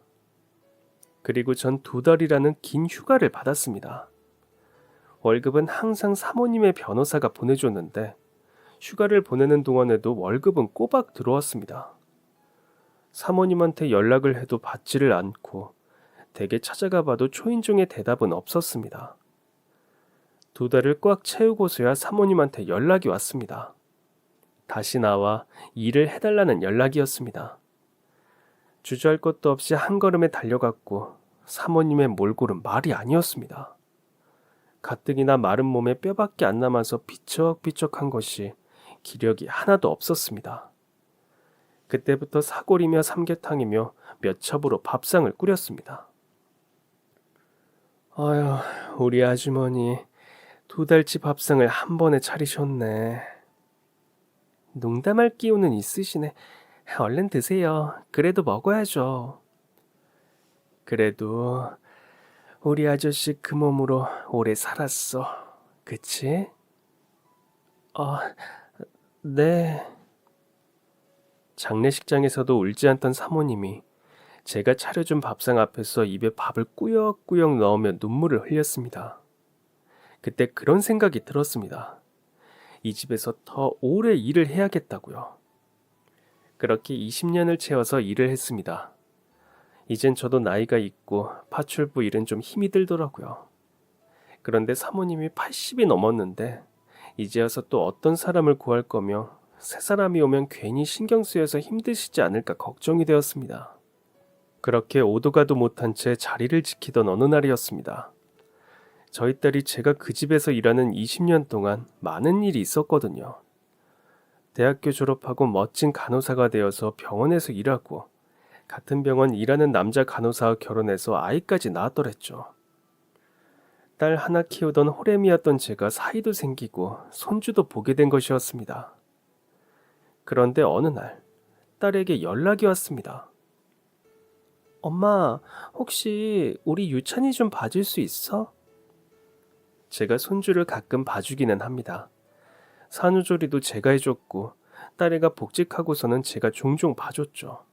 그리고 전 2달이라는 긴 휴가를 받았습니다. 월급은 항상 사모님의 변호사가 보내줬는데 휴가를 보내는 동안에도 월급은 꼬박 들어왔습니다. 사모님한테 연락을 해도 받지를 않고 댁에 찾아가 봐도 초인종의 대답은 없었습니다. 2달을 꽉 채우고서야 사모님한테 연락이 왔습니다. 다시 나와 일을 해달라는 연락이었습니다. 주저할 것도 없이 한 걸음에 달려갔고 사모님의 몰골은 말이 아니었습니다. 가뜩이나 마른 몸에 뼈밖에 안 남아서 비척비척한 것이 기력이 하나도 없었습니다. 그때부터 사골이며 삼계탕이며 몇 첩으로 밥상을 꾸렸습니다. 아휴, 우리 아주머니 2달치 밥상을 한 번에 차리셨네. 농담할 기운은 있으시네. 얼른 드세요. 그래도 먹어야죠. 그래도 우리 아저씨 그 몸으로 오래 살았어. 그치? 네. 장례식장에서도 울지 않던 사모님이 제가 차려준 밥상 앞에서 입에 밥을 꾸역꾸역 넣으며 눈물을 흘렸습니다. 그때 그런 생각이 들었습니다. 이 집에서 더 오래 일을 해야겠다고요. 그렇게 20년을 채워서 일을 했습니다. 이젠 저도 나이가 있고 파출부 일은 좀 힘이 들더라고요. 그런데 사모님이 80이 넘었는데 이제 와서 또 어떤 사람을 구할 거며 새 사람이 오면 괜히 신경 쓰여서 힘드시지 않을까 걱정이 되었습니다. 그렇게 오도 가도 못한 채 자리를 지키던 어느 날이었습니다. 저희 딸이 제가 그 집에서 일하는 20년 동안 많은 일이 있었거든요. 대학교 졸업하고 멋진 간호사가 되어서 병원에서 일하고 같은 병원 일하는 남자 간호사와 결혼해서 아이까지 낳았더랬죠. 딸 하나 키우던 호렘이었던 제가 사이도 생기고 손주도 보게 된 것이었습니다. 그런데 어느 날 딸에게 연락이 왔습니다. 엄마, 혹시 우리 유찬이 좀 봐줄 수 있어? 제가 손주를 가끔 봐주기는 합니다. 산후조리도 제가 해줬고 딸애가 복직하고서는 제가 종종 봐줬죠.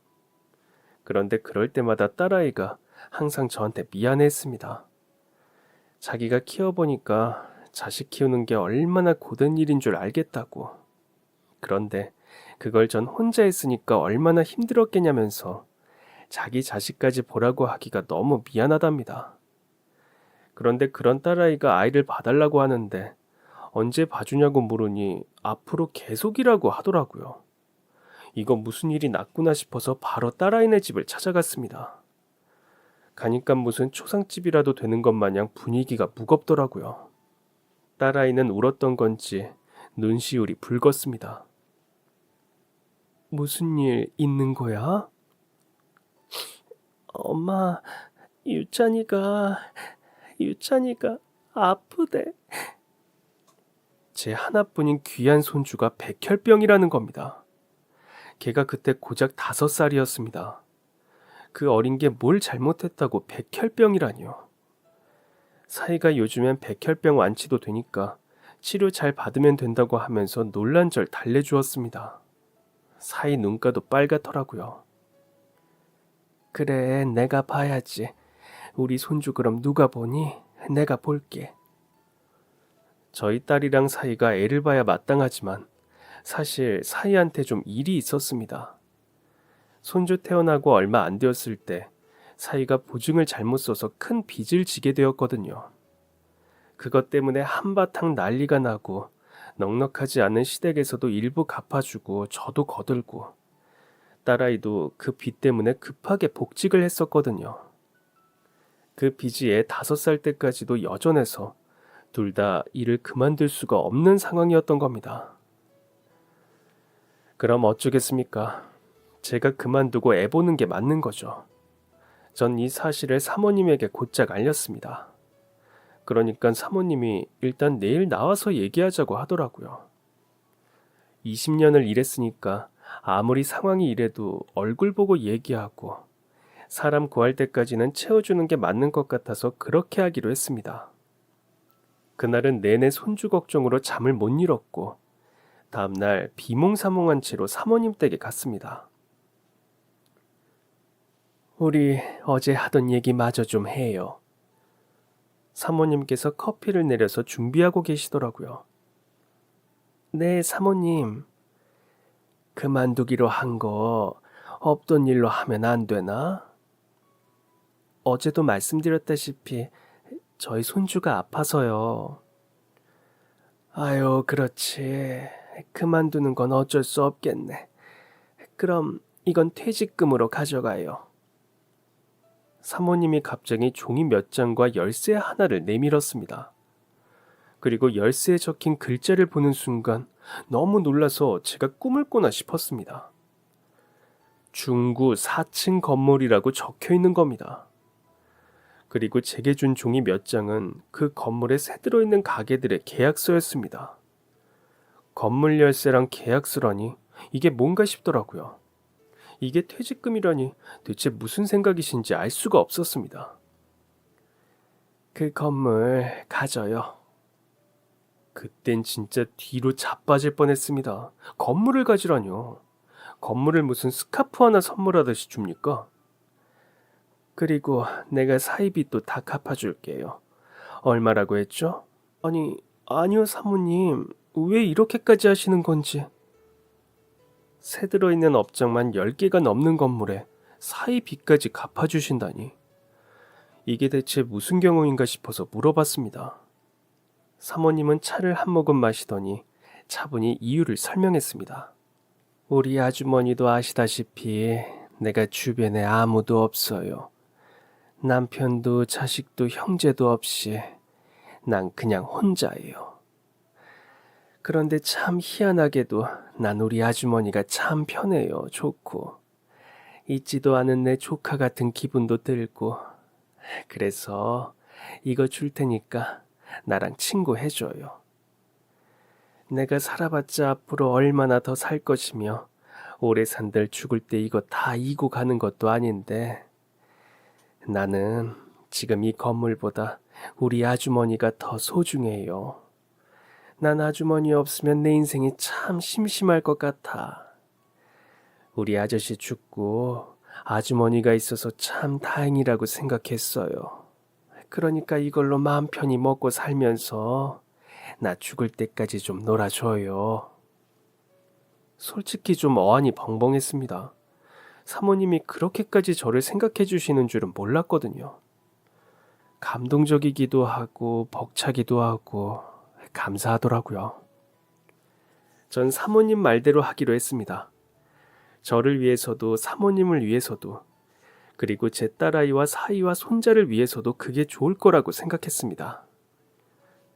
그런데 그럴 때마다 딸아이가 항상 저한테 미안해했습니다. 자기가 키워보니까 자식 키우는 게 얼마나 고된 일인 줄 알겠다고. 그런데 그걸 전 혼자 했으니까 얼마나 힘들었겠냐면서 자기 자식까지 보라고 하기가 너무 미안하답니다. 그런데 그런 딸아이가 아이를 봐달라고 하는데 언제 봐주냐고 물으니 앞으로 계속이라고 하더라고요. 이거 무슨 일이 났구나 싶어서 바로 딸아이네 집을 찾아갔습니다. 가니까 무슨 초상집이라도 되는 것 마냥 분위기가 무겁더라고요. 딸아이는 울었던 건지 눈시울이 붉었습니다. 무슨 일 있는 거야? 엄마, 유찬이가 아프대. 제 하나뿐인 귀한 손주가 백혈병이라는 겁니다. 걔가 그때 고작 5살이었습니다. 그 어린 게 뭘 잘못했다고 백혈병이라니요. 사이가 요즘엔 백혈병 완치도 되니까 치료 잘 받으면 된다고 하면서 놀란절 달래주었습니다. 사이 눈가도 빨갛더라고요. 그래, 내가 봐야지. 우리 손주 그럼 누가 보니? 내가 볼게. 저희 딸이랑 사이가 애를 봐야 마땅하지만 사실 사이한테 좀 일이 있었습니다. 손주 태어나고 얼마 안 되었을 때 사위가 보증을 잘못 써서 큰 빚을 지게 되었거든요. 그것 때문에 한바탕 난리가 나고 넉넉하지 않은 시댁에서도 일부 갚아주고 저도 거들고 딸아이도 그 빚 때문에 급하게 복직을 했었거든요. 그 빚이 애 5살 때까지도 여전해서 둘 다 일을 그만둘 수가 없는 상황이었던 겁니다. 그럼 어쩌겠습니까? 제가 그만두고 애 보는 게 맞는 거죠. 전 이 사실을 사모님에게 곧잘 알렸습니다. 그러니까 사모님이 일단 내일 나와서 얘기하자고 하더라고요. 20년을 일했으니까 아무리 상황이 이래도 얼굴 보고 얘기하고 사람 구할 때까지는 채워주는 게 맞는 것 같아서 그렇게 하기로 했습니다. 그날은 내내 손주 걱정으로 잠을 못 이뤘고 다음날 비몽사몽한 채로 사모님 댁에 갔습니다. 우리 어제 하던 얘기 마저 좀 해요. 사모님께서 커피를 내려서 준비하고 계시더라고요. 네, 사모님. 그만두기로 한 거 없던 일로 하면 안 되나? 어제도 말씀드렸다시피 저희 손주가 아파서요. 아유, 그렇지. 그만두는 건 어쩔 수 없겠네. 그럼 이건 퇴직금으로 가져가요. 사모님이 갑자기 종이 몇 장과 열쇠 하나를 내밀었습니다. 그리고 열쇠에 적힌 글자를 보는 순간 너무 놀라서 제가 꿈을 꾸나 싶었습니다. 중구 4층 건물이라고 적혀 있는 겁니다. 그리고 제게 준 종이 몇 장은 그 건물에 새들어 있는 가게들의 계약서였습니다. 건물 열쇠랑 계약서라니 이게 뭔가 싶더라고요. 이게 퇴직금이라니 대체 무슨 생각이신지 알 수가 없었습니다. 그 건물 가져요. 그땐 진짜 뒤로 자빠질 뻔했습니다. 건물을 가지라뇨. 건물을 무슨 스카프 하나 선물하듯이 줍니까? 그리고 내가 사이비도 다 갚아줄게요. 얼마라고 했죠? 아니요 사모님. 왜 이렇게까지 하시는 건지. 새 들어있는 업장만 10개가 넘는 건물에 사이비까지 갚아주신다니. 이게 대체 무슨 경우인가 싶어서 물어봤습니다. 사모님은 차를 한 모금 마시더니 차분히 이유를 설명했습니다. 우리 아주머니도 아시다시피 내가 주변에 아무도 없어요. 남편도 자식도 형제도 없이 난 그냥 혼자예요. 그런데 참 희한하게도 난 우리 아주머니가 참 편해요. 좋고 있지도 않은 내 조카 같은 기분도 들고 그래서 이거 줄 테니까 나랑 친구 해줘요. 내가 살아봤자 앞으로 얼마나 더 살 것이며 오래 산들 죽을 때 이거 다 이고 가는 것도 아닌데 나는 지금 이 건물보다 우리 아주머니가 더 소중해요. 난 아주머니 없으면 내 인생이 참 심심할 것 같아. 우리 아저씨 죽고 아주머니가 있어서 참 다행이라고 생각했어요. 그러니까 이걸로 마음 편히 먹고 살면서 나 죽을 때까지 좀 놀아줘요. 솔직히 좀 어안이 벙벙했습니다. 사모님이 그렇게까지 저를 생각해 주시는 줄은 몰랐거든요. 감동적이기도 하고 벅차기도 하고 감사하더라고요. 전 사모님 말대로 하기로 했습니다. 저를 위해서도 사모님을 위해서도 그리고 제 딸아이와 사위와 손자를 위해서도 그게 좋을 거라고 생각했습니다.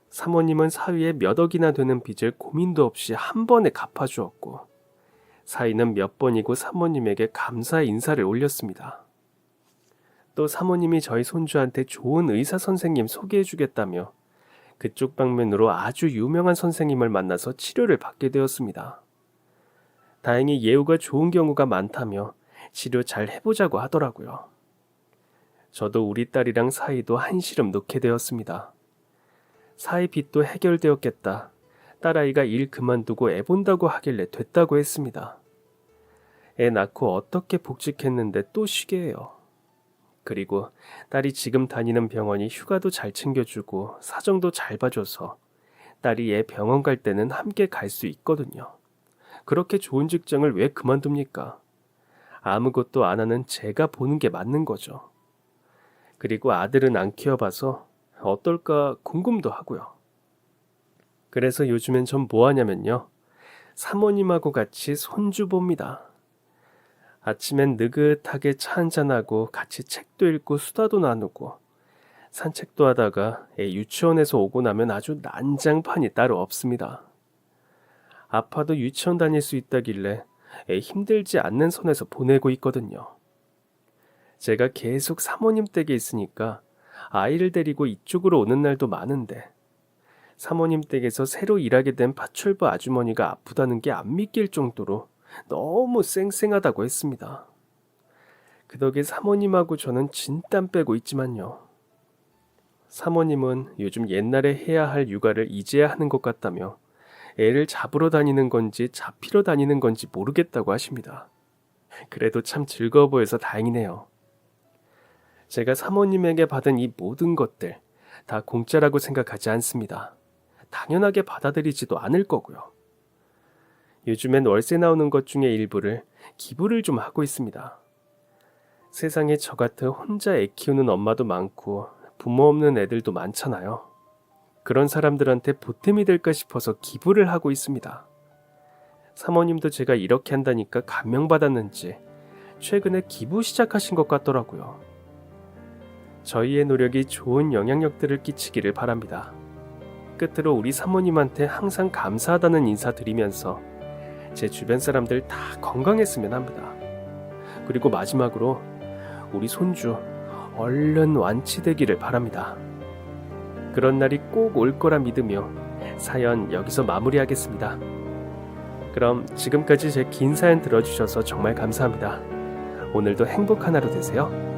사모님은 사위의 몇 억이나 되는 빚을 고민도 없이 한 번에 갚아주었고 사위는 몇 번이고 사모님에게 감사의 인사를 올렸습니다. 또 사모님이 저희 손주한테 좋은 의사 선생님 소개해주겠다며 그쪽 방면으로 아주 유명한 선생님을 만나서 치료를 받게 되었습니다. 다행히 예후가 좋은 경우가 많다며 치료 잘 해보자고 하더라고요. 저도 우리 딸이랑 사이도 한시름 놓게 되었습니다. 사이 빚도 해결되었겠다. 딸아이가 일 그만두고 애 본다고 하길래 됐다고 했습니다. 애 낳고 어떻게 복직했는데 또 쉬게 해요. 그리고 딸이 지금 다니는 병원이 휴가도 잘 챙겨주고 사정도 잘 봐줘서 딸이 애 병원 갈 때는 함께 갈 수 있거든요. 그렇게 좋은 직장을 왜 그만둡니까? 아무것도 안 하는 제가 보는 게 맞는 거죠. 그리고 아들은 안 키워봐서 어떨까 궁금도 하고요. 그래서 요즘엔 전 뭐 하냐면요. 사모님하고 같이 손주 봅니다. 아침엔 느긋하게 차 한잔하고 같이 책도 읽고 수다도 나누고 산책도 하다가 애 유치원에서 오고 나면 아주 난장판이 따로 없습니다. 아파도 유치원 다닐 수 있다길래 애 힘들지 않는 선에서 보내고 있거든요. 제가 계속 사모님 댁에 있으니까 아이를 데리고 이쪽으로 오는 날도 많은데 사모님 댁에서 새로 일하게 된 파출부 아주머니가 아프다는 게 안 믿길 정도로 너무 쌩쌩하다고 했습니다. 그 덕에 사모님하고 저는 진땀 빼고 있지만요. 사모님은 요즘 옛날에 해야 할 육아를 이제야 하는 것 같다며 애를 잡으러 다니는 건지 잡히러 다니는 건지 모르겠다고 하십니다. 그래도 참 즐거워 보여서 다행이네요. 제가 사모님에게 받은 이 모든 것들 다 공짜라고 생각하지 않습니다. 당연하게 받아들이지도 않을 거고요. 요즘엔 월세 나오는 것 중에 일부를 기부를 좀 하고 있습니다. 세상에 저 같은 혼자 애 키우는 엄마도 많고 부모 없는 애들도 많잖아요. 그런 사람들한테 보탬이 될까 싶어서 기부를 하고 있습니다. 사모님도 제가 이렇게 한다니까 감명받았는지 최근에 기부 시작하신 것 같더라고요. 저희의 노력이 좋은 영향력들을 끼치기를 바랍니다. 끝으로 우리 사모님한테 항상 감사하다는 인사 드리면서 제 주변 사람들 다 건강했으면 합니다. 그리고 마지막으로 우리 손주 얼른 완치되기를 바랍니다. 그런 날이 꼭 올 거라 믿으며 사연 여기서 마무리하겠습니다. 그럼 지금까지 제 긴 사연 들어주셔서 정말 감사합니다. 오늘도 행복한 하루 되세요.